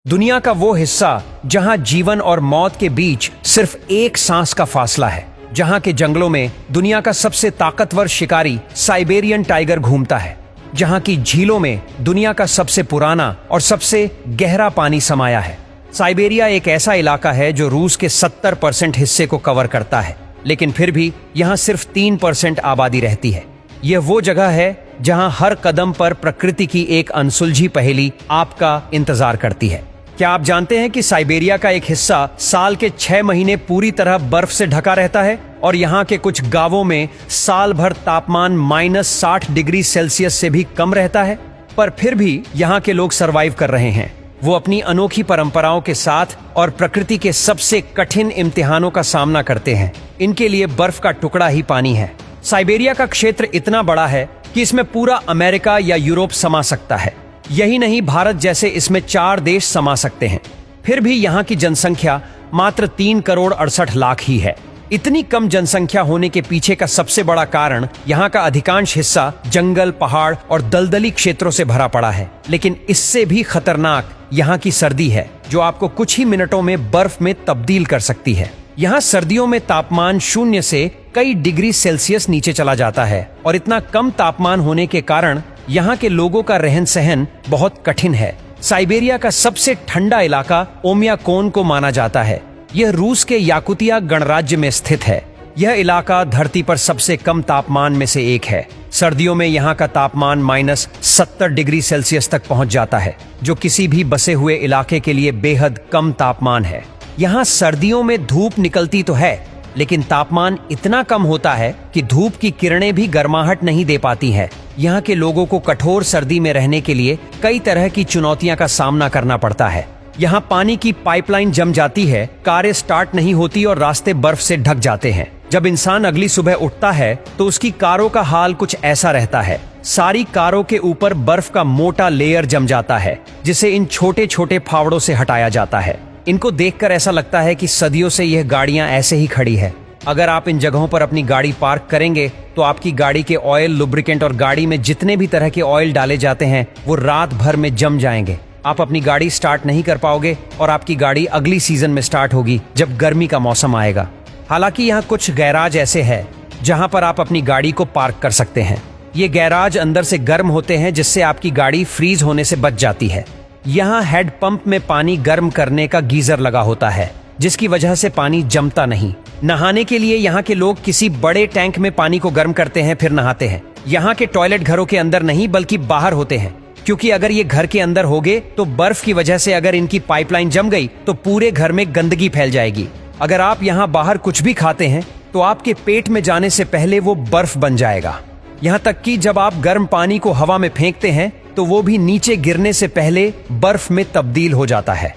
दुनिया का वो हिस्सा जहां जीवन और मौत के बीच सिर्फ एक सांस का फासला है, जहां के जंगलों में दुनिया का सबसे ताकतवर शिकारी साइबेरियन टाइगर घूमता है, जहां की झीलों में दुनिया का सबसे पुराना और सबसे गहरा पानी समाया है। साइबेरिया एक ऐसा इलाका है जो रूस के 70% हिस्से को कवर करता है, लेकिन फिर भी यहां सिर्फ 3% आबादी रहती है। यह वो जगह है जहां हर कदम पर प्रकृति की एक अनसुलझी पहेली आपका इंतजार करती है। क्या आप जानते हैं कि साइबेरिया का एक हिस्सा साल के 6 महीने पूरी तरह बर्फ से ढका रहता है और यहाँ के कुछ गांवों में साल भर तापमान -60 डिग्री सेल्सियस से भी कम रहता है, पर फिर भी यहाँ के लोग सरवाइव कर रहे हैं। वो अपनी अनोखी परंपराओं के साथ और प्रकृति के सबसे कठिन इम्तिहानों का सामना करते हैं। इनके लिए बर्फ का टुकड़ा ही पानी है। साइबेरिया का क्षेत्र इतना बड़ा है कि इसमें पूरा अमेरिका या यूरोप समा सकता है। यही नहीं, भारत जैसे इसमें 4 देश समा सकते हैं। फिर भी यहाँ की जनसंख्या मात्र 3 करोड़ 68 लाख ही है। इतनी कम जनसंख्या होने के पीछे का सबसे बड़ा कारण यहाँ का अधिकांश हिस्सा जंगल, पहाड़ और दलदली क्षेत्रों से भरा पड़ा है। लेकिन इससे भी खतरनाक यहाँ की सर्दी है, जो आपको कुछ ही मिनटों में बर्फ में तब्दील कर सकती है। यहाँ सर्दियों में तापमान 0 से कई डिग्री सेल्सियस नीचे चला जाता है और इतना कम तापमान होने के कारण यहाँ के लोगों का रहन सहन बहुत कठिन है। साइबेरिया का सबसे ठंडा इलाका ओमियाकोन को माना जाता है। यह रूस के याकुतिया गणराज्य में स्थित है। यह इलाका धरती पर सबसे कम तापमान में से एक है। सर्दियों में यहाँ का तापमान -70 डिग्री सेल्सियस तक पहुँच जाता है, जो किसी भी बसे हुए इलाके के लिए बेहद कम तापमान है। यहाँ सर्दियों में धूप निकलती तो है, लेकिन तापमान इतना कम होता है कि धूप की किरणें भी गर्माहट नहीं दे पाती हैं। यहाँ के लोगों को कठोर सर्दी में रहने के लिए कई तरह की चुनौतियां का सामना करना पड़ता है। यहाँ पानी की पाइपलाइन जम जाती है, कारें स्टार्ट नहीं होती और रास्ते बर्फ से ढक जाते हैं। जब इंसान अगली सुबह उठता है तो उसकी कारों का हाल कुछ ऐसा रहता है। सारी कारों के ऊपर बर्फ का मोटा लेयर जम जाता है, जिसे इन छोटे छोटे फावड़ों से हटाया जाता है। इनको देखकर ऐसा लगता है कि सदियों से यह गाड़ियां ऐसे ही खड़ी है। अगर आप इन जगहों पर अपनी गाड़ी पार्क करेंगे तो आपकी गाड़ी के ऑयल, लुब्रिकेंट और गाड़ी में जितने भी तरह के ऑयल डाले जाते हैं वो रात भर में जम जाएंगे। आप अपनी गाड़ी स्टार्ट नहीं कर पाओगे और आपकी गाड़ी अगली सीजन में स्टार्ट होगी जब गर्मी का मौसम आएगा। हालांकि यहाँ कुछ गैराज ऐसे हैं जहाँ पर आप अपनी गाड़ी को पार्क कर सकते हैं। ये गैराज अंदर से गर्म होते हैं, जिससे आपकी गाड़ी फ्रीज होने से बच जाती है। यहाँ हेड पंप में पानी गर्म करने का गीजर लगा होता है, जिसकी वजह से पानी जमता नहीं। नहाने के लिए यहाँ के लोग किसी बड़े टैंक में पानी को गर्म करते हैं, फिर नहाते हैं। यहाँ के टॉयलेट घरों के अंदर नहीं बल्कि बाहर होते हैं, क्योंकि अगर ये घर के अंदर होंगे तो बर्फ की वजह से अगर इनकी पाइपलाइन जम गई तो पूरे घर में गंदगी फैल जाएगी। अगर आप यहाँ बाहर कुछ भी खाते हैं तो आपके पेट में जाने से पहले वो बर्फ बन जाएगा। यहाँ तक कि जब आप गर्म पानी को हवा में फेंकते हैं तो वो भी नीचे गिरने से पहले बर्फ में तब्दील हो जाता है।